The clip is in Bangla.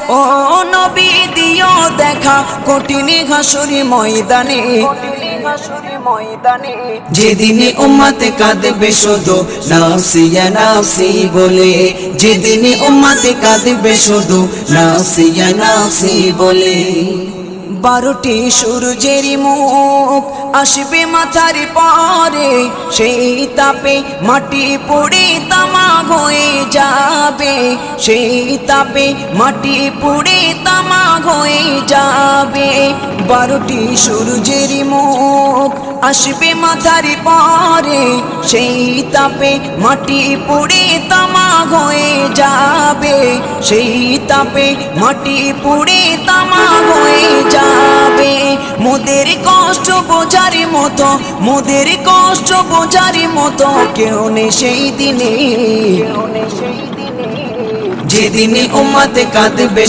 ও নবী দিও দেখা কঠিন হাসুরি ময়দানে, যেদিনে উম্মতে কাঁদবে শুধু নাফসি ইয়া নাফসি বলে, যেদিনে উম্মতে কাঁদবে শুধু নাফসি ইয়া নাফসি বলে। 12টি সূর্যের মুখ আসবে মাথার পরে, সেই তাপে মাটি পুড়ে তামা হয়ে যাবে, সেই তাপে মাটি পুড়ে তামা হয়ে যাবে। 12টি সূর্যের মুখ আসবে মাথার পরে, সেই তাপে মাটি পুড়ে তামা হয়ে যাবে, সেই তাপে মাটি পুড়ে তামা হয়ে যাবে। মোদের কষ্ট বোঝার মতো, মোদের কষ্ট বোঝার মতো কেউ নেই সেই দিনে, যেদিনে উম্মতে কাঁদবে